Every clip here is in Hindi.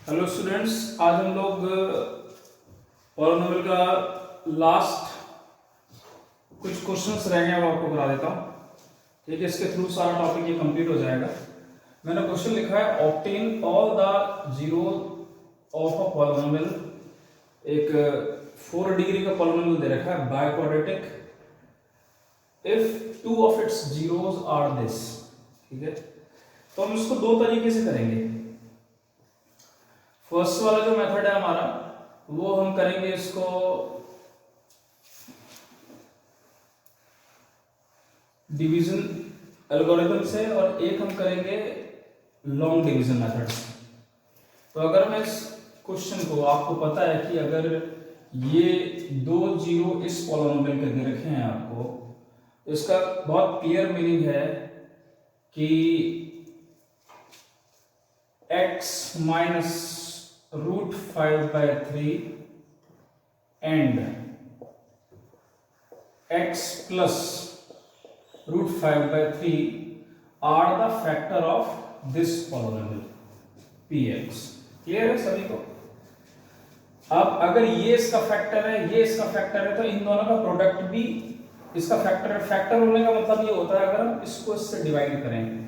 हेलो स्टूडेंट्स, आज हम लोग पॉलिनोमियल का लास्ट कुछ क्वेश्चंस रह गए, वो आपको करा देता हूँ। ठीक है, इसके थ्रू सारा टॉपिक ये कंप्लीट हो जाएगा। मैंने क्वेश्चन लिखा है obtain all the zeros of a polynomial. एक 4 डिग्री का पॉलिनोमियल दे रखा है by quadratic if two of its zeros are this. ठीक है, तो हम इसको दो तरीके से करेंगे। फर्स्ट वाला जो मेथड है हमारा, वो हम करेंगे इसको डिवीजन एल्गोरिथम से, और एक हम करेंगे लॉन्ग डिवीजन मेथड से। तो अगर मैं इस क्वेश्चन को, आपको पता है कि अगर ये दो जीरो इस पॉलिनोमियल के दे रखे हैं आपको, इसका बहुत क्लियर मीनिंग है कि x minus √5/3 and x plus √5/3 are the factor of this polynomial px। Clear है सभी को? अब अगर ये इसका फैक्टर है, ये इसका फैक्टर है, तो इन दोनों का प्रोडक्ट भी इसका फैक्टर है। फैक्टर होने का मतलब ये होता है अगर हम इसको इससे डिवाइड करें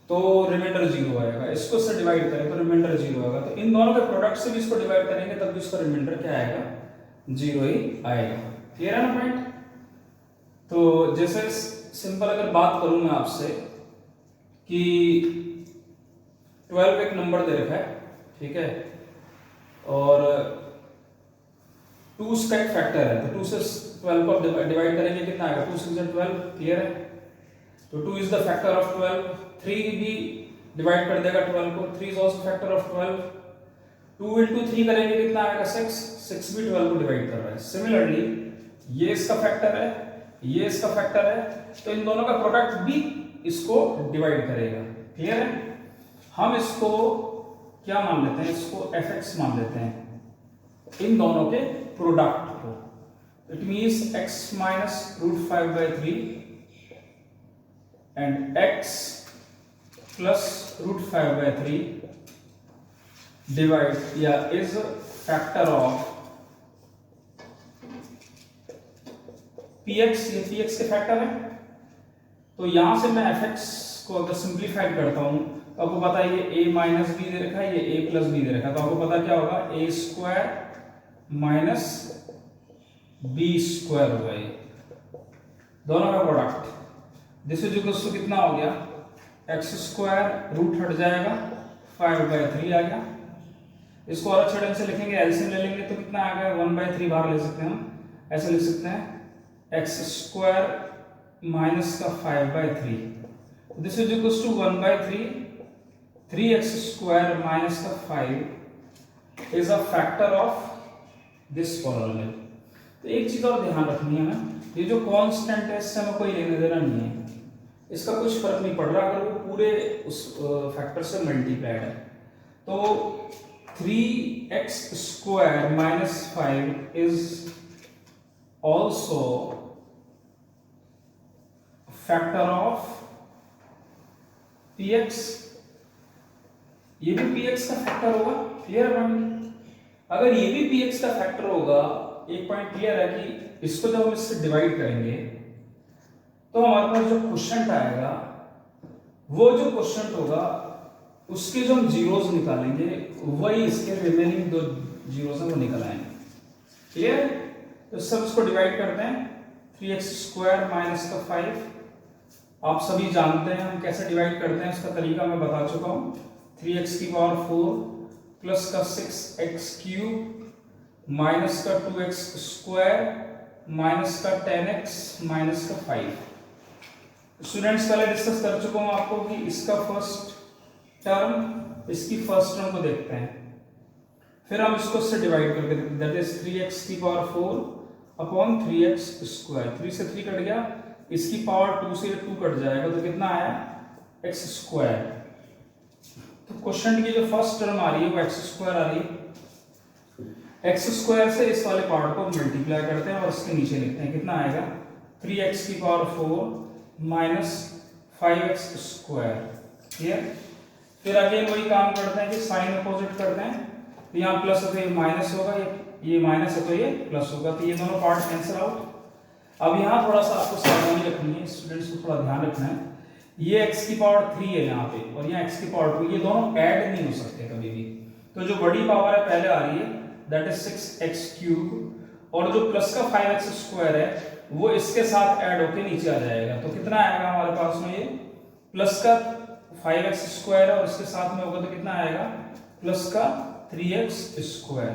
तो रिमाइंडर जीरो आएगा, इसको इससे डिवाइड करें तो रिमाइंडर जीरो आएगा। तो इन दोनों के प्रोडक्ट से भी इसको डिवाइड करेंगे तब भी इसका रिमाइंडर क्या आएगा? जीरो ही आएगा। क्लियर है ना पॉइंट? तो जैसे सिंपल अगर बात करूं मैं आपसे कि 12 एक नंबर दे रखा है, ठीक है, और 2 उसका एक फैक्टर है, तो 2 से 12 को डिवाइड करेंगे, कितना आएगा? 2 6 12। क्लियर है? तो 2 इज द फैक्टर ऑफ 12। 3 भी डिवाइड कर देगा 12 को, 3 is also factor of 12। 2 into 3 करेंगे, कितना आएगा? 6। 6 भी 12 को डिवाइड कर रहा है। सिमिलरली ये इसका फैक्टर है, ये इसका फैक्टर है, तो इन दोनों का प्रोडक्ट भी इसको डिवाइड करेगा। क्लियर है? हम इसको क्या मान लेते हैं? इसको fx मान लेते हैं इन दोनों के प्रोडक्ट को। It means x minus √5/3 and x plus √5/3 divide या is factor of px। ये px के फैक्टर है, तो यहां से मैं fx को अगर सिंप्लीफाइड करता हूं तो आपको पता है ये a माइनस बी दे रखा है, ये a प्लस बी दे रखा है, तो आपको पता क्या होगा? a² माइनस b² होगा ये दोनों का product. This is equal to कितना हो गया? x², रूट हट जाएगा, 5/3 आ गया। इसको और अच्छे ढंग से लिखेंगे, एलसीएम ले लेंगे तो कितना आ गया? 1/3 बाहर ले सकते हैं हम, ऐसे लिख सकते हैं x² माइनस का 5/3। This is equal to 1/3। 3x² minus का 5 is a factor of this polynomial. तो एक चीज और ध्यान रखनी है हमें, ये जो कांस्टेंट है इससे हमें कोई लेना देना नहीं है, इसका कुछ फर्क नहीं पड़ रहा अगर वो पूरे उस फैक्टर से मल्टीप्लाइड है। तो 3x² minus 5 is also factor of px। ये भी px का फैक्टर होगा। क्लियर है पॉइंट? अगर ये भी px का फैक्टर होगा, एक पॉइंट क्लियर है कि इसको जब हम इससे डिवाइड करेंगे तो हमारे पास जो क्वोशिएंट आएगा, वो जो क्वोशिएंट होगा उसके जो हम जीरोस निकालेंगे वही इसके रिमेनिंग दो जीरोस हैं वो निकल आएंगे। क्लियर? तो सब इसको डिवाइड करते हैं। 3x² माइनस का 5 आप सभी जानते हैं हम कैसे डिवाइड करते हैं, इसका तरीका मैं बता चुका हूं। 3x⁴ प्लस का 6x³ माइनस का 2x² माइनस का 10x माइनस का 5। स्टूडेंट्स पहले डिस्कस कर चुका हूं आपको कि इसका फर्स्ट टर्म, इसकी फर्स्ट टर्म को देखते हैं, फिर हम इसको इससे डिवाइड करके देखते हैं। That is 3x⁴ upon 3x²। 3 से 3 कट गया, इसकी पावर 2 से 2 कट जाएगा, तो कितना आया? x²। तो क्वोशिएंट की जो फर्स्ट टर्म आ रही है वो x² आ रही है। x² से इस वाले पार्ट को मल्टीप्लाई करते हैं और इसके नीचे लिखते हैं, कितना आएगा? 3x⁴ minus 5x²। क्लियर? फिर अगेन वही काम करते हैं कि साइन अपोजिट करते हैं, तो यहाँ प्लस है तो ये माइनस होगा, ये माइनस है तो ये प्लस होगा, तो ये दोनों पार्ट कैंसिल आउट। अब यहाँ थोड़ा सा आपको सावधानी रखनी है, स्टूडेंट्स को थोड़ा ध्यान रखना है, ये x की पावर 3 है यहाँ पे और यहाँ x की पावर 2, ये दोनों ऐड नहीं हो सकते कभी भी। तो जो बड़ी पावर है पहले आ रही है, दैट इज 6x क्यूब, और जो प्लस का 5x स्क्वायर है वो इसके साथ ऐड होके नीचे आ जाएगा। तो कितना आएगा हमारे पास में, ये प्लस का 5x स्क्वायर है और इसके साथ में होगा तो कितना आएगा, प्लस का 3x स्क्वायर।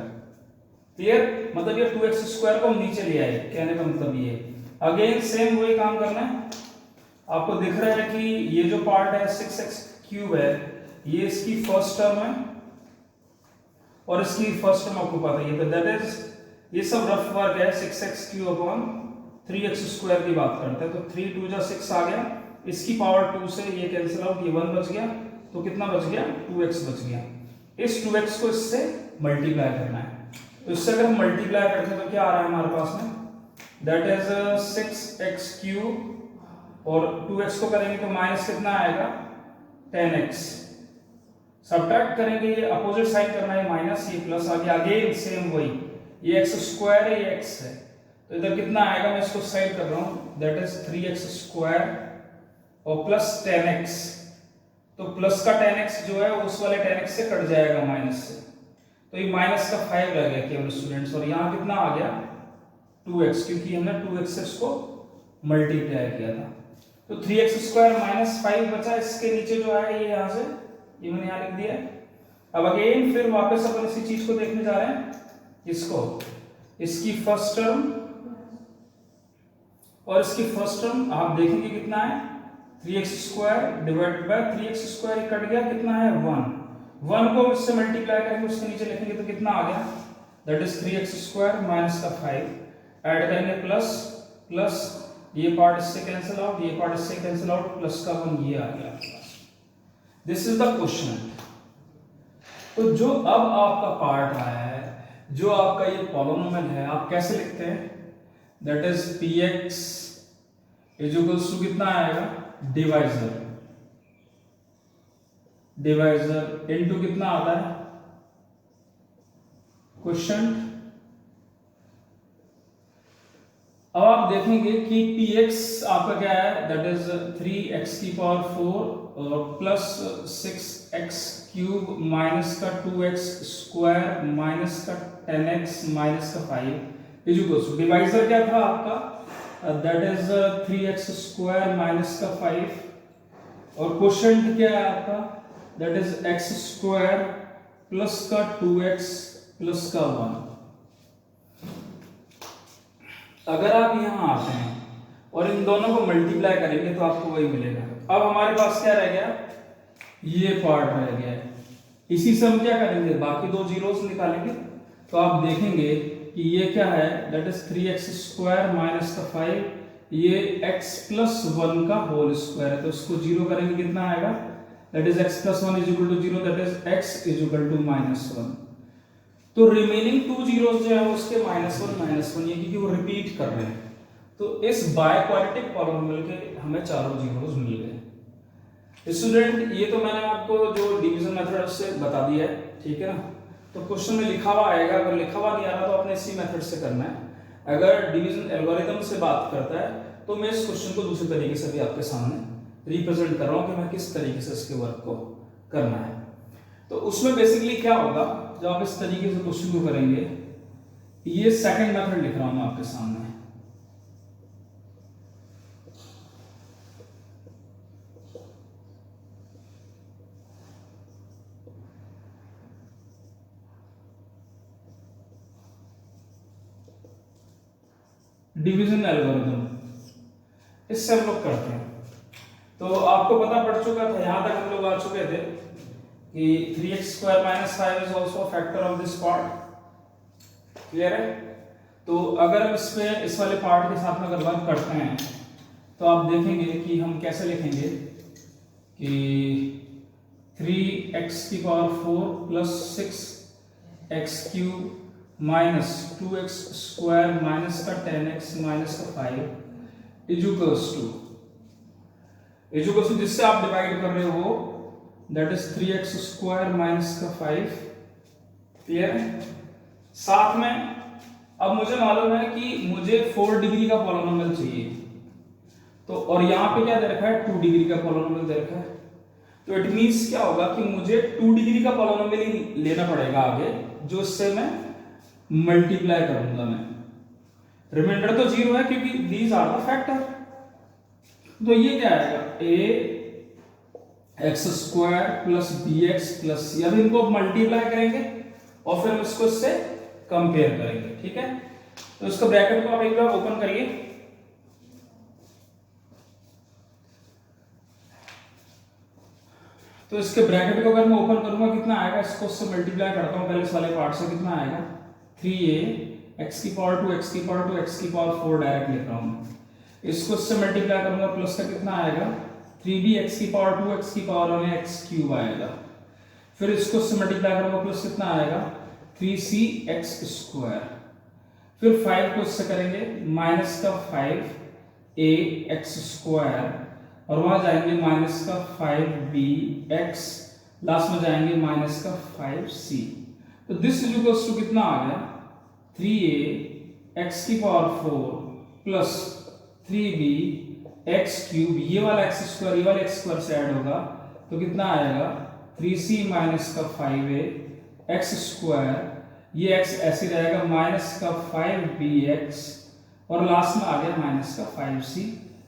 क्लियर, मतलब ये 2x स्क्वायर को हम नीचे ले आए, कहने का मतलब ये। अगेन सेम वही काम करना है, आपको दिख रहा है कि ये जो पार्ट है 6x क्यूब है, ये इसकी फर्स्ट टर्म है और इसकी फर्स्ट टर्म आपको पता ही है, दैट इज ये सब रफ वर्क है, 6x cube upon 3x square की बात करते हैं। तो 3 2 जा 6 आ गया, इसकी पावर 2 से ये कैंसिल आउट, ये 1 बच गया, तो कितना बच गया, 2x बच गया। इस 2x को इससे मल्टीप्लाई करना है, तो इससे अगर हम मल्टीप्लाई करते हैं तो क्या आ रहा है हमारे पास में, दैट इज 6x क्यूब और 2x को करेंगे तो माइनस कितना आएगा, 10x। सब्ट्रैक्ट करेंगे, ये अपोजिट साइड करना है, माइनस, ये प्लस आ गया। अगेन सेम वही, ये x स्क्वायर है, ये x है, तो इधर कितना आएगा, मैं इसको साइड कर रहा हूं, दैट इज 3x स्क्वायर और प्लस 10x। तो प्लस का 10x जो है उस वाले 10x से कट जाएगा माइनस से, तो ये माइनस का 5 लग गया केवल स्टूडेंट्स, और यहाँ कितना आ गया 2x, क्योंकि हमने 2x से इसको मल्टीप्लाई किया था। तो 3x स्क्वायर माइनस 5 बचा, इसके नीचे जो है ये यहाँ से, ये मैंने यहाँ लिख दिया है। अब अगेन फिर वापस अपन इसी चीज को देखने जा रहे हैं, इसको, इसकी फर्स्ट टर्म और इसकी फर्स्ट टर्म आप देखेंगे कितना है, 3x square divided by 3x square, cut गया, कितना है 1 को इससे मल्टीप्लाई करेंगे, उसके नीचे लिखेंगे तो कितना आ गया, that is 3x square minus का 5, ऐड करेंगे प्लस प्लस, ये पार्ट इससे कैंसिल आउट, ये पार्ट इससे कैंसिल आउट, प्लस का 1 ये आ गया आपके पास। This is the question. तो जो अब आपका पार्ट आया है, जो आपका ये पॉलिनोमियल है, आप कैसे लिखते हैं, that is px is equals to कितना आएगा, डिवाइजर इनटू कितना आता है, क्वेश्चन। अब आप देखेंगे कि px आपका क्या है, दैट इज 3x की power 4 plus 6x cube minus का 2x स्क्वायर माइनस का 10x माइनस का 5 इज इक्वल्स टू, डिवाइजर क्या था आपका, that is 3x square minus का 5, और क्वोशिएंट क्या है आपका, that is x square plus का 2x प्लस का 1। अगर आप यहां आते हैं और इन दोनों को मल्टीप्लाई करेंगे तो आपको वही मिलेगा। अब हमारे पास क्या रह गया, ये पार्ट रह गया है, इसी से हम क्या करेंगे, बाकी दो जीरोस निकालेंगे। तो आप देखेंगे कि ये क्या है, that is 3x square minus का 5, ये x प्लस 1 का होल स्क्वायर है, तो इसको जीरो करेंगे कितना आएगा, that is x plus 1 is equal to 0, that is x is equal to -1। तो रिमेनिंग 2 जीरोस जो है उसके -1 ये क्योंकि वो रिपीट कर रहे हैं, तो इस बाय क्वाड्रेटिक पॉलिनोमियल के हमें चारों जीरोस मिल गए। स्टूडेंट ये तो मैंने आपको जो डिवीजन मेथड उससे बता दिया है, ठीक है ना। तो क्वेश्चन में लिखा हुआ आएगा, अगर लिखा हुआ नहीं आ रहा तो अपने इसी मेथड से करना है। अगर डिवीजन एल्गोरिथम से बात करता है तो मैं इस क्वेश्चन को दूसरे तरीके से भी आपके सामने रिप्रेजेंट कर रहा हूँ कि मैं किस तरीके से इसके वर्क को करना है। तो उसमें बेसिकली क्या होगा, जब आप इस तरीके से क्वेश्चन को करेंगे, ये सेकंड मेथड लिख रहा हूं मैं आपके सामने, डिवीजन एल्गोरिथम, इससे हम लोग करते हैं। तो आपको पता पड़ चुका था, यहां तक हम लोग आ चुके थे कि 3x square minus 5 is also factor of this part. Clear है। तो अगर हम इसमें इस वाले पार्ट के साथ में अगर वर्क करते हैं तो आप देखेंगे कि हम कैसे लिखेंगे कि 3x की power 4 plus 6x cube minus 2x square minus का 10x माइनस का 5 इज इक्वल्स टू जिससे आप डिवाइड कर रहे हो that is 3x square minus का 5। क्लियर है? साथ में अब मुझे मालूम है कि मुझे 4 डिग्री का पॉलिनोमियल चाहिए, तो और यहाँ पे क्या दे रखा है, 2 डिग्री का पॉलिनोमियल दे रखा है। तो इट मींस क्या होगा कि मुझे 2 डिग्री का पॉलिनोमियल ही लेना पड़ेगा आगे, जो इससे मैं मल्टीप्लाई करूंगा मैं। रिमाइंडर तो 0 है क्योंकि दीज आर द फैक्टर। तो ये क्या आएगा, a x square plus b x plus c. अब इनको मल्टीप्लाई करेंगे और फिर हम इसको इससे कंपेयर करेंगे। ठीक है, तो इसका ब्रैकेट को आप एक बार ओपन करिए। तो इसके ब्रैकेट को अगर मैं ओपन करूंगा कितना आएगा, इसको इससे मल्टीप्लाई करता हूं पहले इस वाले पार्ट से, कितना आएगा 3a x की पावर 2 x की पावर 2 x की पावर 4 डायरेक्ट लिख रहा हूं। इसको इससे मल्टीप्लाई करूंगा प्लस का कितना आएगा 3b x की पावर 2 x की पावर में x क्यूब आएगा। फिर इसको इससे मल्टीप्लाई करूंगा प्लस कितना आएगा 3c x स्क्वायर। फिर 5 को इससे करेंगे माइनस का 5a x स्क्वायर और वहां जाएंगे माइनस का 5b x, लास्ट में जाएंगे माइनस का 5c। तो दिस इज इक्वल्स टू कितना आ गया 3a x की power 4 plus 3b x cube, ये वाला x स्क्वायर ये वाला x स्क्वायर से ऐड होगा तो कितना आएगा 3c माइनस का 5a x स्क्वायर, ये x ऐसे रहेगा माइनस का 5bx और लास्ट में आ गया माइनस का 5c।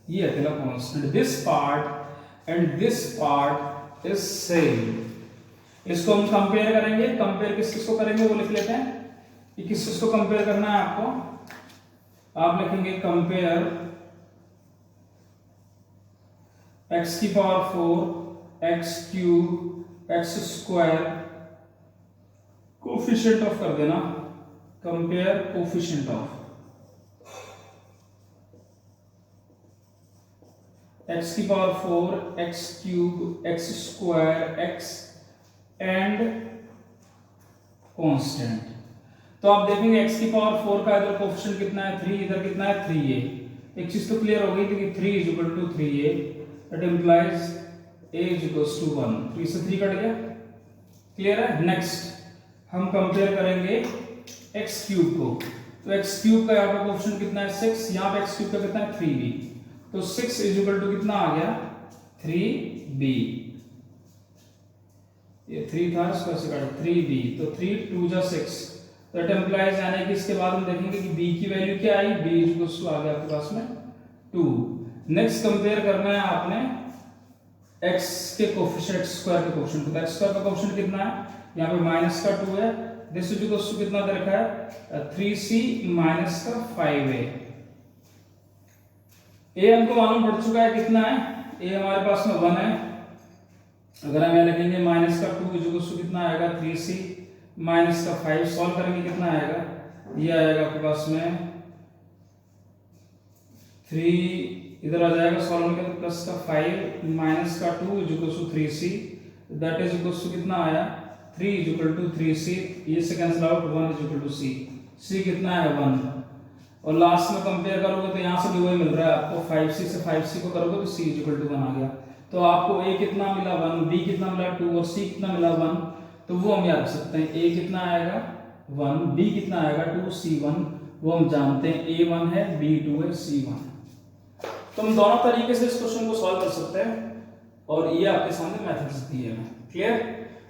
ये अकेला constant. This part and this part is same. इसको हम कंपेयर करेंगे। कंपेयर किस किस को करेंगे वो लिख लेते हैं कि किस किस को कंपेयर करना है आपको। आप लिखेंगे कंपेयर x की power 4 x cube x square, coefficient of कर देना, कंपेयर कोफिशिएंट ऑफ x की power 4 x cube x square x and constant. तो आप देखेंगे x की पावर 4 का इधर कोफिशिएंट कितना है 3, इधर कितना है 3a। एक चीज तो क्लियर हो गई कि 3 is equal to 3a, that implies a is equals to 1। 3 से 3 कट गया। क्लियर है? नेक्स्ट हम कंपेयर करेंगे x क्यूब को। तो x क्यूब का यहाँ पे कोफिशिएंट कितना है 6, यहाँ पे x क्यूब का कितना है 3b। तो 6 इज इक्वल टू कितना आ गया 3b। ये 3 था, इसको ऐसे काट 3b, तो 3 2 जा 6, दैट इंप्लाइज यानी कि इसके बाद हम देखेंगे कि b की वैल्यू क्या आई, b इज इक्वल टू आ गया आपके पास में 2। नेक्स्ट कंपेयर करना है आपने x के कोफिशिएंट x स्क्वायर के कोफिशिएंट। तो x स्क्वायर का कोफिशिएंट कितना है, यहाँ पे माइनस का 2 है, दिस इज इक्वल टू कितना दे रखा है 3c माइनस का 5a। a हमको मालूम पड़ चुका है कितना है, a हमारे पास में 1 है। अगर हम यहाँ लिखेंगे माइनस का 2 इज इक्वल टू कितना आएगा 3c माइनस का 5, सॉल्व करेंगे कितना आएगा, ये आएगा आपके पास में 3 इधर आ जाएगा, सॉल्व करके प्लस का 5 माइनस का 2 is equal to 3c, that is equal to कितना आया 3 इज इक्वल टू 3c, ये से cancel out 1 is equal to c, c कितना है 1। और लास्ट में कंपेयर करोगे तो यहाँ से भी वही मिल रहा है आपको, 5c से 5c को करोगे तो c इज इक्वल टू 1 आ गया। तो आपको a कितना मिला 1, b कितना मिला 2 और c कितना मिला 1, तो वो हम याद रख सकते हैं। a कितना आएगा 1, b कितना आएगा 2, c 1, वो हम जानते हैं a 1 है, b 2 है, c 1। तो हम दोनों तरीके से इस क्वेश्चन को सॉल्व कर सकते हैं और ये आपके सामने मेथड्स दिए हैं। क्लियर?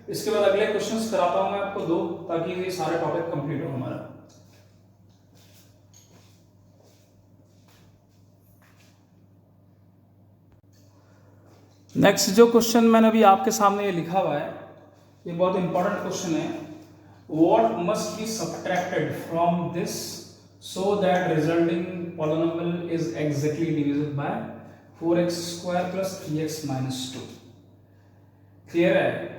इसके बाद अगले क्वेश्चंस कराता हूं मैं आपको 2, ताकि ये सारे टॉपिक कंप्लीट हो हमारा। नेक्स्ट जो क्वेश्चन मैंने अभी आपके सामने ये लिखा हुआ है, ये बहुत इंपॉर्टेंट क्वेश्चन है। What must be subtracted from this so that resulting polynomial is exactly divisible by 4x square plus 3x minus 2। Clear है?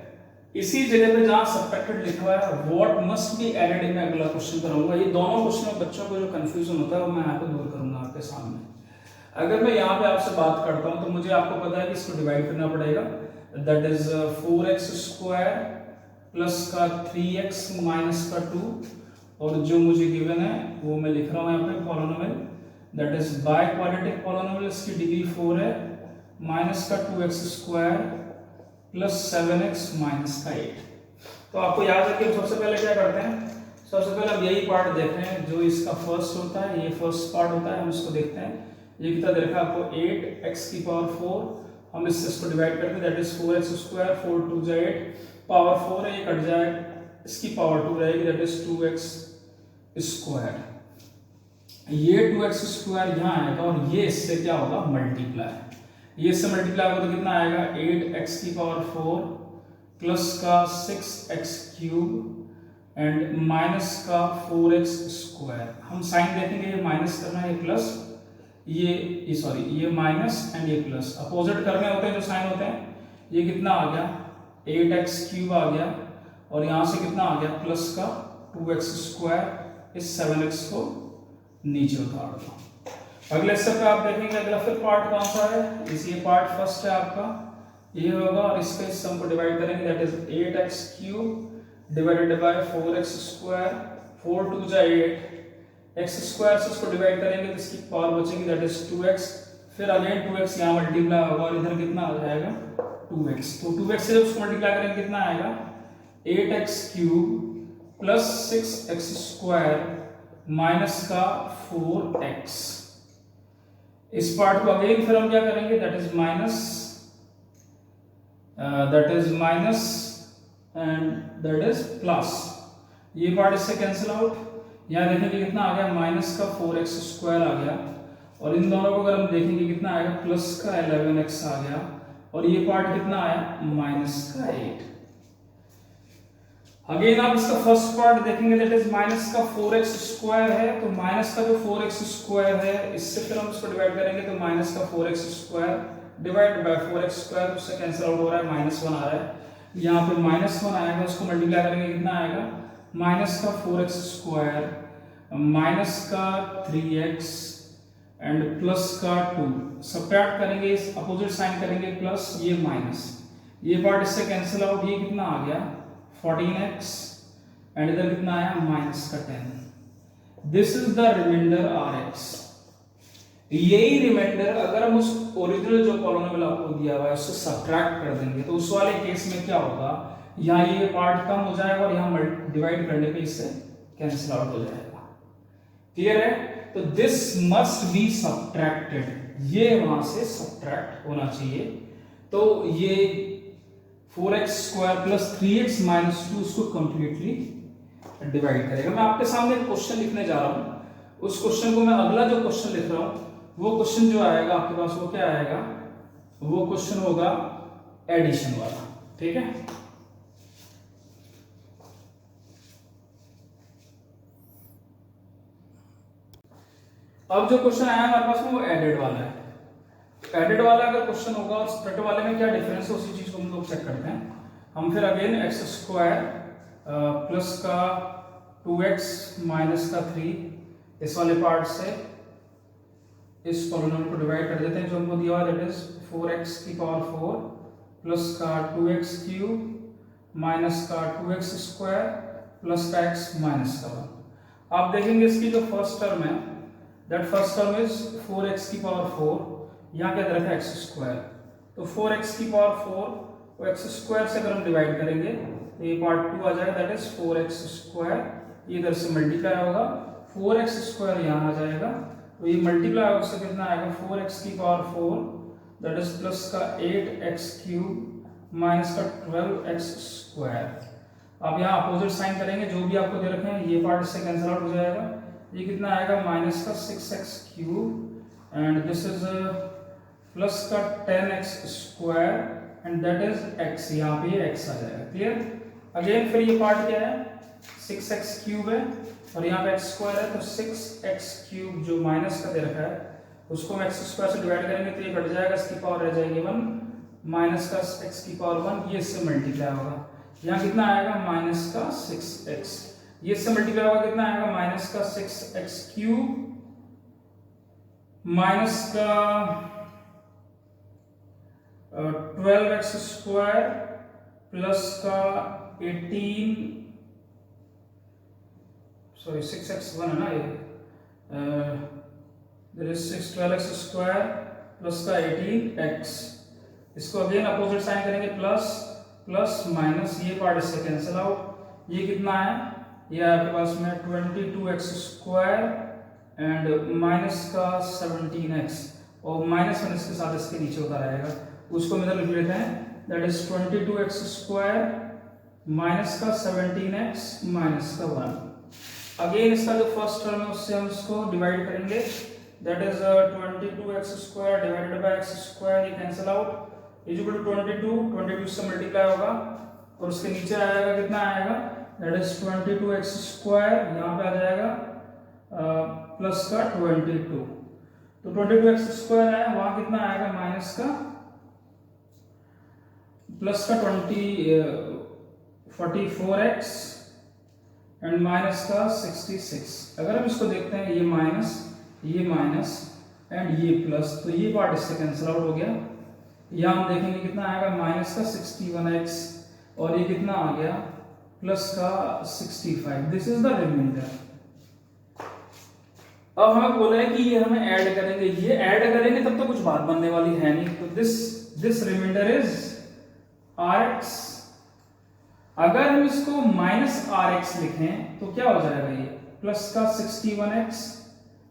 इसी जगह पे जहां सब्ट्रैक्टेड लिखा हुआ है व्हाट मस्ट बी एडेड में अगला क्वेश्चन करूंगा। ये दोनों क्वेश्चन में बच्चों को जो कंफ्यूजन होता है वो मैं यहाँ पे दूर करूंगा आपके सामने। अगर मैं यहाँ पे आपसे बात करता हूँ तो मुझे आपको पता है कि इसको डिवाइड करना पड़ेगा, that is 4x square plus का 3x माइनस का 2, और जो मुझे गिवन है वो मैं लिख रहा हूँ यहाँ पे polynomial, that is by quadratic polynomial, इसकी डिग्री 4 है, माइनस का 2x square plus 7x minus का 8। तो आपको याद है कि सबसे पहले क्या करते हैं, सबसे पहले हम यही पार्ट देख रहे हैं जो इसका फर्स्ट होता है, ये फर्स्ट पार्ट होता है, हम इसको देखते हैं। ये कितना दे रखा है आपको 8x की पावर 4, हम इसको डिवाइड करते हैं, दैट इज 4x स्क्वायर, 4 2 जा 8, पावर 4 है, ये कट जाए, इसकी पावर 2 रहेगी, दैट इज 2x स्क्वायर। ये 2x स्क्वायर यहाँ आएगा और ये इससे क्या होगा, मल्टीप्लाई, ये इससे मल्टीप्लाई होगा तो कितना आएगा 8x की पावर 4 प्लस का 6x क्यूब एंड माइनस का 4x स्क्वायर। हम साइन देखेंगे, ये माइनस करना है, ये प्लस, ये सॉरी ये माइनस एंड ये प्लस, अपोजिट करने होते हैं जो साइन होते हैं। ये कितना आ गया 8x क्यूब आ गया और यहाँ से कितना आ गया प्लस का 2x स्क्वायर, इस 7x को नीचे उतार दो। अगले स्टेप पे आप देखेंगे अगला फिर पार्ट कौन सा है, ये पार्ट फर्स्ट है आपका, ये होगा और इसका इस सम को डिवाइड करेंगे, that is 8x cube divided by 4x square, 4 2 जा 8, x स्क्वायर से इसको डिवाइड करेंगे तो इसकी पावर बचेगी, दैट इज 2x, फिर अगेन 2x यहाँ मल्टीप्लाई होगा और इधर कितना आ जाएगा 2x, तो 2x से जब उसको मल्टीप्लाई करेंगे कितना आएगा 8x cube plus 6x square minus का 4x। इस पार्ट को अगेन फिर हम क्या करेंगे, that is minus and that is plus, ये पार्ट इससे कैंसिल आउट, यहाँ देखेंगे कितना आ गया माइनस का 4x स्क्वायर आ गया और इन दोनों को अगर हम देखेंगे कितना आएगा प्लस का 11x आ गया और ये पार्ट कितना आया माइनस का 8। अगेन आप इसका फर्स्ट पार्ट देखेंगे, दैट इज माइनस का 4x स्क्वायर है, तो माइनस का जो 4x स्क्वायर है इससे फिर हम इसको डिवाइड करेंगे तो माइनस का 4x square divide bye 4x square, उससे कैंसिल आउट हो रहा है, -1 आ रहा है, यहाँ पे -1 आएगा, उसको मल्टीप्लाई करेंगे कितना आएगा माइनस का 4x स्क्वायर माइनस का 3x एंड प्लस का 2, सब्ट्रैक्ट करेंगे, इस अपोजिट साइन करेंगे प्लस, ये माइनस, ये पार्ट इससे कैंसिल आउट, ये कितना आ गया 14x एंड इधर कितना आया माइनस का 10। This is the remainder Rx। यही रिमाइंडर अगर हम उस ओरिजिनल जो पॉलिनोमियल आपको दिया हुआ है उससे सब्ट्रैक्ट कर देंगे तो उस वाले केस में क्या होगा, यहाँ ये पार्ट कम हो जाएगा और यहाँ डिवाइड करने पे इससे कैंसिल आउट हो जाएगा। क्लियर है, तो दिस मस्ट बी सब्ट्रैक्टेड, ये वहां से सब्ट्रैक्ट होना चाहिए, तो ये 4x square plus 3x minus 2 उसको कंप्लीटली डिवाइड करेगा। मैं आपके सामने एक क्वेश्चन लिखने जा रहा हूं, उस क्वेश्चन को मैं अगला जो क्वेश्चन लिख रहा हूं वो क्वेश्चन जो आएगा आपके पास वो क्या आएगा, वो क्वेश्चन होगा एडिशन वाला, ठीक है। अब जो क्वेश्चन आया हमारे पास में वो एडेड वाला है। एडेड वाला अगर क्वेश्चन होगा और स्प्लिट वाले में क्या डिफरेंस है उसी चीज को हम लोग चेक करते हैं। हम फिर अगेन x स्क्वायर प्लस का 2x माइनस का 3 इस वाले पार्ट से इस पॉलिनोमियल को डिवाइड कर देते हैं जो हमको दिया हुआ है, दैट इज 4x की पावर 4 प्लस का 2x क्यूब माइनस का 2x स्क्वायर प्लस का x माइनस का 1। आप देखेंगे इसकी जो फर्स्ट टर्म है that first term is 4x की पावर 4, यहाँ क्या रखा है x स्क्वायर, तो 4x की पावर 4 को x स्क्वायर से अगर हम डिवाइड करेंगे तो ये पार्ट 2 आ जाएगा, दैट इज 4x स्क्वायर, ये इधर से मल्टीप्लाई होगा, 4x स्क्वायर यहाँ आ जाएगा तो ये मल्टीप्लाई होगा, उससे कितना आएगा 4x की पावर 4 दैट इज प्लस का 8x क्यूब माइनस का 12x स्क्वायर। अब यहाँ अपोजिट साइन करेंगे, जो भी आपको दे रखे हैं ये पार्ट इससे कैंसिल आउट हो जाएगा, ये कितना आएगा माइनस का 6x cube and this is plus का 10x square and that is x, यहाँ पे x आ जाएगा। क्लियर, अगेन फिर ये पार्ट क्या है 6x क्यूब है और यहाँ पे x स्क्वायर है, तो 6x क्यूब जो माइनस का दे रखा है उसको हम x स्क्वायर से डिवाइड करेंगे तो ये कट जाएगा, इसकी पावर रह जाएगी 1 माइनस का x की पावर 1, ये इससे मल्टीप्लाई होगा, यहाँ कितना आएगा माइनस का 6x, ये इससे मल्टीप्लाई होगा कितना आएगा माइनस का 6x क्यूब माइनस का 12x स्क्वायर प्लस का 18 सॉरी 6x1 है ना ये, 12x स्क्वायर प्लस का 18x इसको अगेन अपोजिट साइन करेंगे, प्लस प्लस माइनस, ये पार्ट इससे कैंसिल आउट, ये कितना है, ये आपके पास में 22x² एंड माइनस का 17x, और -1 इसके साथ इसके नीचे उतर आएगा, उसको हम इधर लिख लेते हैं, दैट इज 22x² माइनस का 17x माइनस का 1। अगेन इसका जो फर्स्ट टर्म है उससे हम इसको डिवाइड करेंगे, that is 22x² divided by x², ये कैंसिल आउट, इक्वल टू 22 से मल्टीप्लाई होगा और उसके नीचे आएगा, कितना आएगा, दैट इज 22x², यहाँ पे आ जाएगा प्लस का 22, तो 22x² है, वहां कितना आएगा, माइनस का प्लस का 44x एंड माइनस का 66। अगर हम इसको देखते हैं, ये माइनस एंड ये प्लस, तो ये पार्ट इससे कैंसिल आउट हो गया, यहाँ हम देखेंगे कितना आएगा, माइनस का 61x और ये कितना आ गया, प्लस का 65। This is the remainder. अब हमें बोला है कि ये हमें ऐड करेंगे, ये ऐड करेंगे तब तो कुछ बात बनने वाली है नहीं, तो दिस रिमाइंडर इज rx। अगर हम इसको माइनस rx लिखें तो क्या हो जाएगा, ये प्लस का 61x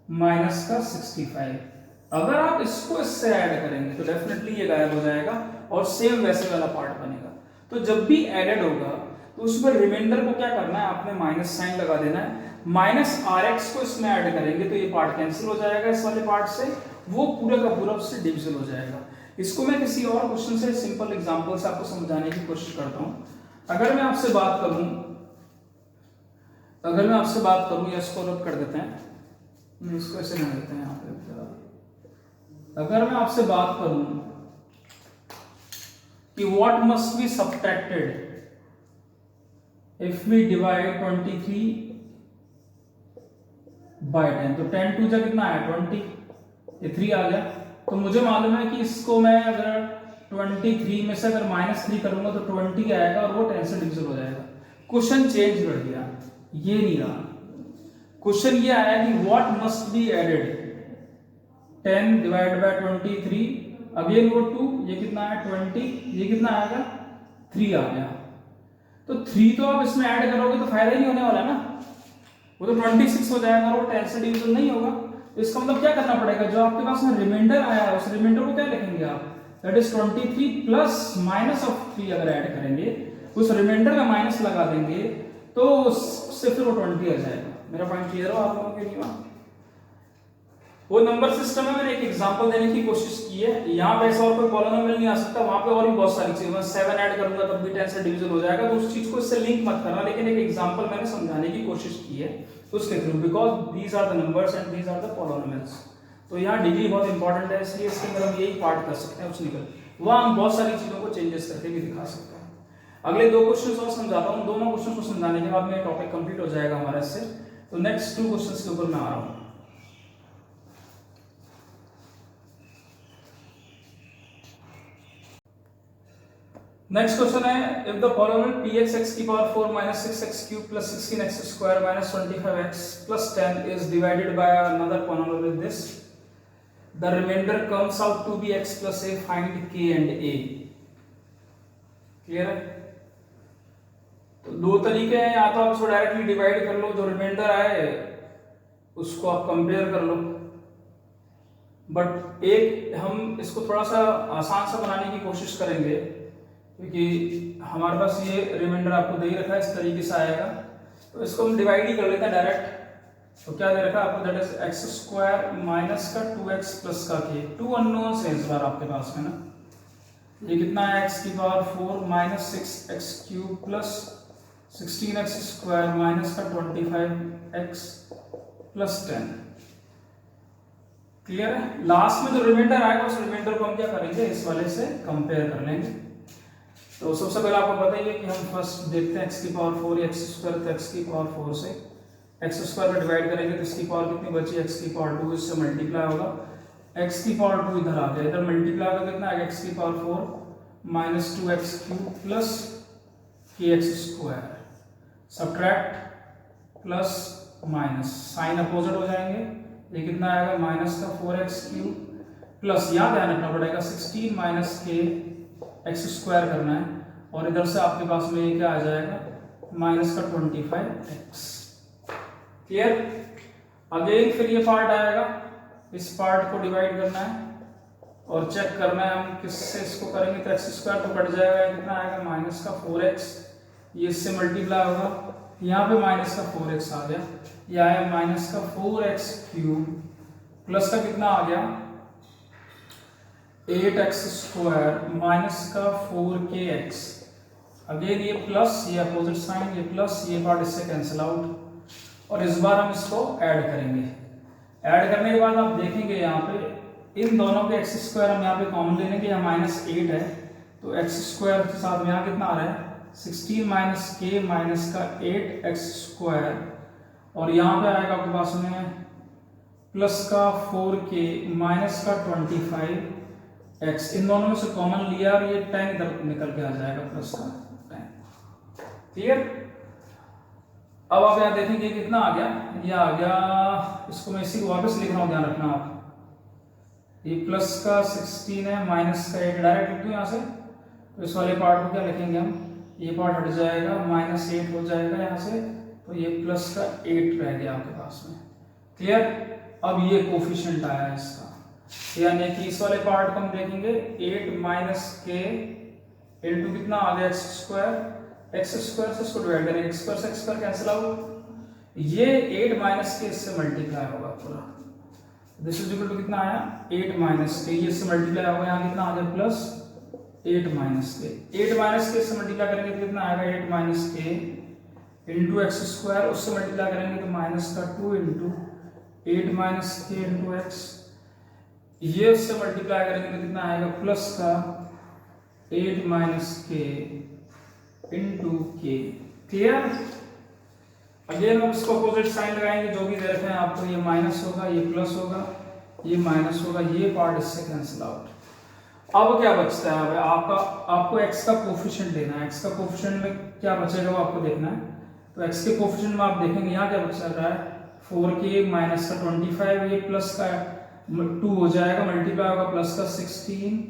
माइनस का 65। अगर आप इसको इससे ऐड करेंगे तो डेफिनेटली ये गायब हो जाएगा और सेम वैसे वाला पार्ट बनेगा। तो जब भी एडेड होगा तो उसमें रिमाइंडर को क्या करना है, आपने माइनस साइन लगा देना है, माइनस rx को इसमें ऐड करेंगे तो ये पार्ट कैंसिल हो जाएगा इस वाले पार्ट से, वो पूरा का पूरा उससे डिविजन हो जाएगा। इसको मैं किसी और क्वेश्चन से सिंपल एग्जांपल से आपको समझाने की कोशिश करता हूं। अगर मैं आपसे बात करूं, या इसको रद्द कर देते हैं, इसको ऐसे नहीं लेते हैं यहाँ पे। अगर मैं आपसे बात करूं कि what must be subtracted if we divide 23 by 10, तो 10 टू जा कितना है 20, ये 3 आ गया। तो मुझे मालूम है कि इसको मैं अगर 23 में से अगर -3 करूंगा तो 20 आएगा और वो 10 से डिविजन हो जाएगा। क्वेश्चन चेंज कर दिया, ये नहीं रहा, क्वेश्चन ये आया कि what must be added 10 divide by 23, again वो 2, ये कितना है 20, ये कितना आएगा 3 आ गया। तो 3 तो आप इसमें ऐड करोगे तो फायदा ही नहीं होने वाला ना, वो तो 26 हो जाएगा और वो 10 से डिवीजन नहीं होगा। तो इसका मतलब क्या करना पड़ेगा, जो आपके पास में रिमाइंडर आया है उस रिमाइंडर को क्या लिखेंगे आप, that is 23 plus minus of 3 अगर ऐड करेंगे, उस रिमाइंडर में माइनस लगा देंगे तो उससे फिर वो 20 आ जाएगा। मेरा पॉइंट क्लियर हो आप लोगों के लिए? वो नंबर सिस्टम है, मैंने एक एग्जांपल देने की कोशिश की है। यहाँ पे ऐसा और कोई पॉलिनोमियल नहीं आ सकता, वहां पे और भी बहुत सारी चीजें, मैं 7 ऐड करूंगा तब भी 10 से डिवीजन हो जाएगा, तो उस चीज को इससे लिंक मत करना, लेकिन एक एग्जांपल मैंने समझाने की कोशिश की है उसके through, because these are the numbers and these are the polynomials. तो यहाँ डिग्री बहुत इंपॉर्टेंट है, इसलिए इसके अंदर हम यही पार्ट कर सकते हैं, उस निकल वहां हम बहुत सारी चीजों को चेंजेस करके भी दिखा सकते हैं। अगले 2 क्वेश्चन और समझाता हूँ, दोनों क्वेश्चन को समझाने के बाद में टॉपिक कंप्लीट हो जाएगा हमारा इससे। तो नेक्स्ट 2 क्वेश्चन के ऊपर मैं आ रहा हूँ। नेक्स्ट क्वेश्चन है, if the polynomial px x की power 4 minus 6x cube plus 16x square minus 25x plus 10 is divided by another polynomial this, the remainder comes out to be x plus a, find k and a। Clear है? तो 2 तरीके हैं, या तो आप इसको डायरेक्टली डिवाइड कर लो, जो रिमाइंडर आए उसको आप कंपेयर कर लो, बट एक हम इसको थोड़ा सा आसान सा बनाने की कोशिश करेंगे, क्योंकि हमारे पास ये रिमाइंडर आपको दे ही रखा है, इस तरीके से आएगा, तो इसको हम डिवाइड ही कर लेते हैं डायरेक्ट। तो क्या दे रखा है आपको, that is x square minus का 2x प्लस का k, 2 अननोन्स है इस बार आपके पास में ना, ये कितना है x की power 4 minus 6x cube plus 16x square minus का 25x प्लस 10। क्लियर है? लास्ट में जो रिमाइंडर आएगा उस रिमाइंडर को हम क्या करेंगे, इस वाले से कंपेयर कर लेंगे। तो सबसे पहले आपको बताइए कि हम फर्स्ट देखते हैं x की पावर 4 x स्क्वायर, तो x की पावर 4 से x स्क्वायर में डिवाइड करेंगे तो इसकी पावर कितनी बची, x की पावर 2, इससे मल्टीप्लाई होगा, x की पावर 2 इधर आ गया, इधर मल्टीप्लाई होगा कितना आएगा, x की power 4 minus 2x cube plus kx square, subtract plus minus, sign opposite हो जाएंगे, ये कितना आएगा माइनस का 4x क्यूब प्लस, यहाँ ध्यान रखना पड़ेगा 16 माइनस k एक्स स्क्वायर करना है, और इधर से आपके पास में ये क्या आ जाएगा, माइनस का 25x। क्लियर? अगेन फिर ये पार्ट आएगा, इस पार्ट को डिवाइड करना है और चेक करना है हम किससे इसको करेंगे, तो एक्स स्क्वायर तो कट जाएगा, कितना आएगा माइनस का 4x, ये इससे मल्टीप्लाई होगा, यहाँ पे माइनस का 4x आ गया, ये आया माइनस का 4x क्यूब प्लस का कितना आ गया 8x स्क्वायर माइनस का 4kx। अगेन ये प्लस, ये अपोजिट साइन, ये प्लस, ये पार्ट इससे कैंसिल आउट, और इस बार हम इसको ऐड करेंगे। ऐड करने के बाद आप देखेंगे यहाँ पे इन दोनों के एक्स स्क्वायर हम यहाँ पे कॉमन ले लेंगे, यहाँ माइनस 8 है तो एक्स स्क्वायर के साथ में यहाँ कितना आ रहा है 16 माइनस के माइनस का 8x स्क्वायर, और यहाँ पे आएगा आपके पास में प्लस का 4k माइनस का 25x, इन दोनों में से कॉमन लिया और ये 10 इधर निकल के आ जाएगा प्लस का 10। क्लियर? अब आप यहाँ देखेंगे कितना आ गया, ये आ गया, इसको मैं इसी को वापस लिख रहा हूँ, ध्यान रखना आप, ये प्लस का 16 है माइनस का 8 डायरेक्ट लिख दूँ यहाँ से, तो इस वाले पार्ट को क्या लिखेंगे हम, ये पार्ट हट जाएगा, माइनस 8 हो जाएगा यहाँ से, तो ये प्लस का 8 रह गया आपके पास में। क्लियर? अब ये कोफिशिएंट आया इसका, यानी कि इस वाले पार्ट को हम देखेंगे 8 माइनस के इंटू कितना आ गया एक्स स्क्वायर से इसको डिवाइड करेंगे, एक्स स्क्वायर कैंसिल आउट, ये 8 माइनस के इससे मल्टीप्लाई होगा पूरा, दिस इज इक्वल टू कितना आया 8 माइनस के, ये इससे मल्टीप्लाई होगा, यहाँ कितना आ गया प्लस 8 माइनस के, 8 माइनस के इससे मल्टीप्लाई करेंगे तो कितना आएगा 8 माइनस के इंटू एक्स स्क्वायर, उससे मल्टीप्लाई करेंगे तो माइनस का 2 इंटू 8 माइनस के इंटू एक्स, ये उससे मल्टीप्लाई करेंगे तो कितना आएगा प्लस का 8 माइनस के इंटू के। क्लियर? अगेन हम इसको अपोजिट साइन लगाएंगे, जो भी दे रखे हैं आपको, ये माइनस होगा, ये प्लस होगा, ये माइनस होगा, ये पार्ट इससे कैंसिल आउट। अब क्या बचता है, आपको x का कोफिशिएंट देना है, x का कोफिशिएंट में क्या बचेगा वो आपको देखना है, तो x के कोफिशिएंट में आप देखेंगे यहाँ क्या बच रहा है 4k माइनस का 25, ये प्लस का 2 हो जाएगा, मल्टीप्लाई होगा प्लस का 16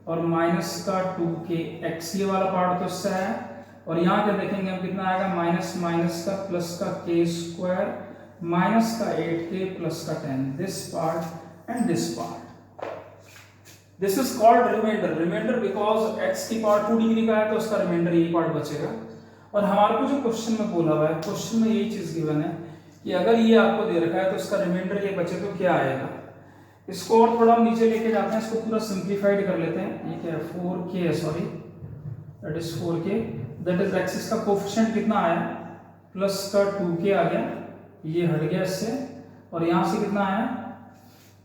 और माइनस का 2k x, ये वाला पार्ट तो इससे है, और यहाँ क्या देखेंगे हम कितना आएगा माइनस माइनस का प्लस का k स्क्वायर माइनस का 8k प्लस का 10, this part and this part, this is called remainder. Remainder because x की पार्ट 2 डिग्री का है तो उसका रिमाइंडर ये पार्ट बचेगा। और हमारे को जो क्वेश्चन में बोला हुआ है, क्वेश्चन में यही चीज गिवन है कि अगर ये आपको दे रखा है तो उसका रिमाइंडर ये बचे तो क्या आएगा। इसको और थोड़ा हम नीचे लेके जाते हैं, इसको पूरा सिंप्लीफाइड कर लेते हैं। ये क्या है 4k है, sorry that is 4k, that is axis का कोफिशिएंट कितना आया प्लस का 2k आ गया, ये हट गया इससे, और यहां से कितना आया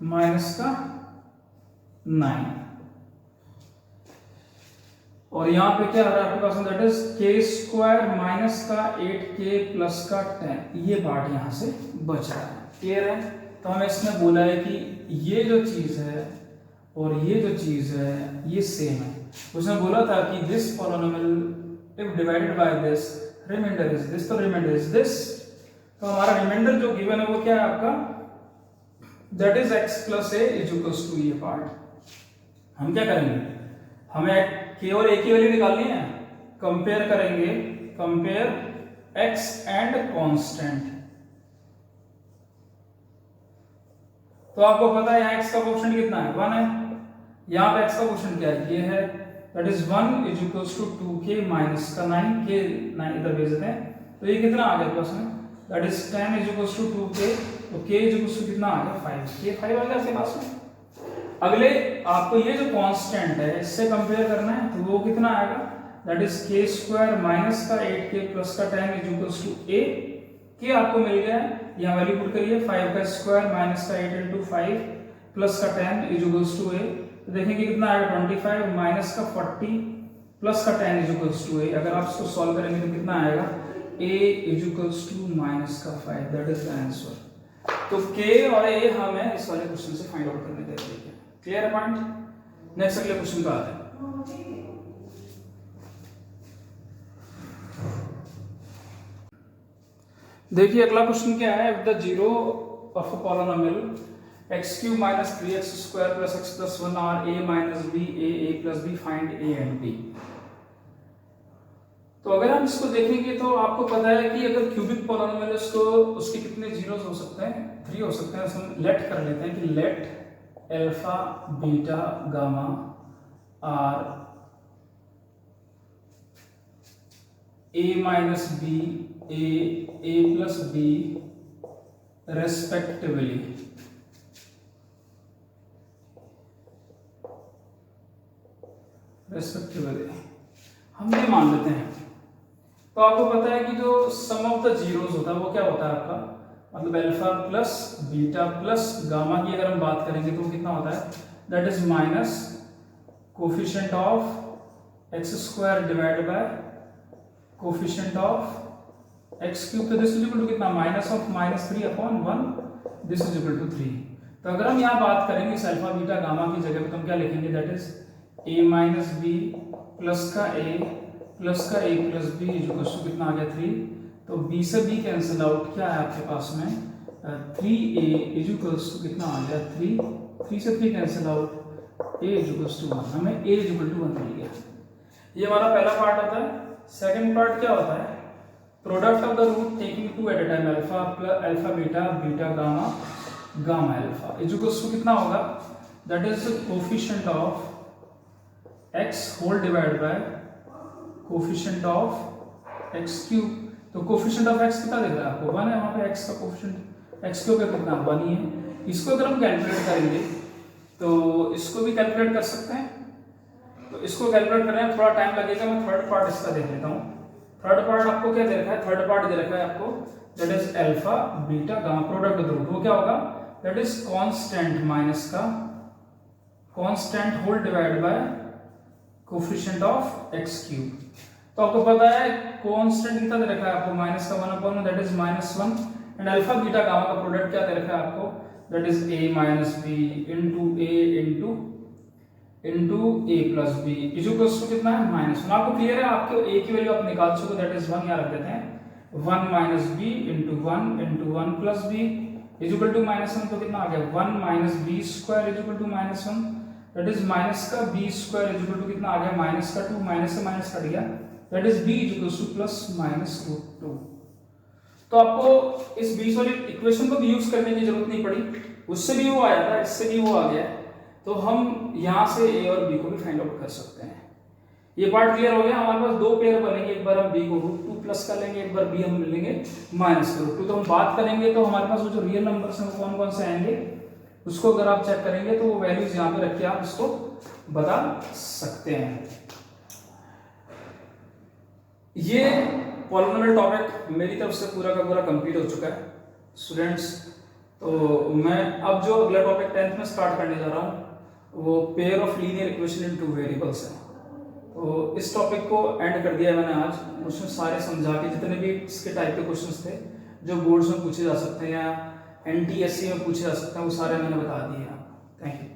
माइनस का 9, और यहाँ पे क्या आ रहा है आपके पास में that is k square minus का 8k प्लस का 10, ये पार्ट यहाँ से बच रहा है। क्लियर है? तो हमें इसमें बोला है कि ये जो चीज है और ये जो चीज है ये सेम है। उसने बोला था कि this polynomial if divided by this remainder is this, तो रिमाइंडर इज दिस, तो हमारा रिमाइंडर जो गिवन है वो क्या है आपका that is x plus a is equals to ये पार्ट। हम क्या करेंगे, हमें k और a की वैल्यू निकालनी है, कंपेयर करेंगे, कंपेयर x एंड कांस्टेंट। तो आपको पता है यहाँ x का कोफिशिएंट कितना है 1 है, यहाँ पे x का कोफिशिएंट क्या है ये है, that is 1 is equals to 2k minus का 9, k 9 इधर भेज देते हैं, तो ये कितना आ गया प्लस में that is 10 is equals to 2k, तो k इज इक्वल्स टू कितना आ गया 5, ये 5 आ गया आपके पास में। अगले आपको ये जो कांस्टेंट है इससे कंपेयर करना है, तो वो कितना आएगा that is k square minus का 8k प्लस का 10 is equals to a, k आपको मिल गया है, यहाँ वैल्यू पुट करिए 5 का स्क्वायर माइनस का 8 इंटू 5 प्लस का 10 इज इक्वल्स टू a, तो देखेंगे कितना आएगा 25 माइनस का 40 प्लस का 10 इज इक्वल्स टू a। अगर आप इसको सॉल्व करेंगे तो कितना आएगा a is equals to minus का 5, दैट इज द आंसर। तो k और a हमें इस वाले क्वेश्चन से फाइंड आउट करने के लिए। क्लियर है पॉइंट? नेक्स्ट अगले क्वेश्चन का आता है। देखिए अगला क्वेश्चन क्या है, if the zero of a polynomial x cube minus 3x square plus x plus 1 और a minus b a plus b, find a and b। तो अगर हम इसको देखेंगे तो आपको पता है कि अगर क्यूबिक पॉलिनोमियल उसको उसके कितने जीरोस हो सकते हैं, 3 हो सकते हैं। तो हम लेट कर लेते हैं कि let alpha beta gamma are a minus b a plus b respectively. हम ये मान लेते हैं। तो आपको पता है कि जो सम ऑफ द जीरोस होता है वो क्या होता है आपका, मतलब alpha plus beta plus gamma की अगर हम बात करेंगे तो वो कितना होता है, that is minus coefficient of x square divide by coefficient of x cube. तो दिस इज इक्वल टू कितना, minus of minus 3 upon 1, this is equal to 3। तो अगर हम यहाँ बात करेंगे इस अल्फा बीटा गामा की जगह पे तो हम क्या लिखेंगे, that is a minus b plus का a प्लस का a plus b equal to कितना आ गया 3। तो b से b कैंसिल आउट, क्या है आपके पास में 3a इक्वल टू कितना आ गया 3 से 3 cancel out, a equal to 1। हमें a इक्वल टू 1 मिल गया। ये हमारा पहला पार्ट होता है। सेकंड पार्ट क्या होता है, product of the root taking 2 at a time, alpha beta beta gamma gamma alpha equal to कितना होगा, that is coefficient of x whole divide by coefficient of x cube. तो कोफिशिएंट ऑफ x कितना दिख रहा है आपको, 1 है। वहां पे x का कोफिशिएंट x क्यूब का कितना 1 ही है। इसको अगर हम कैलकुलेट करेंगे तो इसको भी कैलकुलेट कर सकते हैं। तो इसको कैलकुलेट करने में थोड़ा टाइम लगेगा। मैं थर्ड पार्ट इसका देख लेता हूँ। थर्ड पार्ट आपको क्या दे रखा है, थर्ड पार्ट दे रखा है आपको, that is alpha beta gamma product of root. वो क्या होगा, दैट इज कांस्टेंट माइनस का constant whole divide by coefficient of x cube. तो आपको पता है कांस्टेंट कितना दे रखा है आपको, माइनस का 1 upon that is -1। And alpha beta gamma का प्रोडक्ट क्या दे रखा है आपको, that is a minus b into a into a plus b equals to कितना है -1। आपको क्लियर है, आपको a की वैल्यू आप निकाल चुके, दैट इज 1 यहाँ रख देते हैं। 1 minus b into 1 plus b equal to -1। तो कितना आ गया 1 minus b square equal to -1, that is minus का b स्क्वायर इक्वल टू कितना आ गया माइनस का 2, माइनस से माइनस कट गया, that is b equal to plus minus root 2। तो आपको इस बीच वाली इक्वेशन को भी यूज करने की जरूरत नहीं पड़ी, उससे भी वो आया था, इससे भी वो आ गया। तो हम यहाँ से a और b को भी फाइंड आउट कर सकते हैं। ये पार्ट क्लियर हो गया। हमारे पास दो पेयर बनेंगे, एक बार हम b को √2 प्लस कर लेंगे, एक बार b हम लेंगे माइनस का √2। तो हम बात करेंगे तो हमारे पास वो जो रियल नंबर्स हैं वो कौन कौन से आएंगे, उसको अगर आप चेक करेंगे तो वो वैल्यूज यहाँ पे रख के आप इसको बता सकते हैं। ये पॉलिनोमियल टॉपिक मेरी तरफ से पूरा का पूरा कंप्लीट हो चुका है स्टूडेंट्स। तो मैं अब जो अगला टॉपिक 10th में स्टार्ट करने जा रहा हूँ वो pair of linear equation in 2 variables है। तो इस टॉपिक को एंड कर दिया मैंने आज। क्वेश्चन सारे समझा के, जितने भी इसके टाइप के क्वेश्चंस थे जो बोर्ड्स में पूछे जा सकते हैं या NTSC में पूछे जा सकते हैं, वो सारे मैंने बता दिए हैं। Thank you.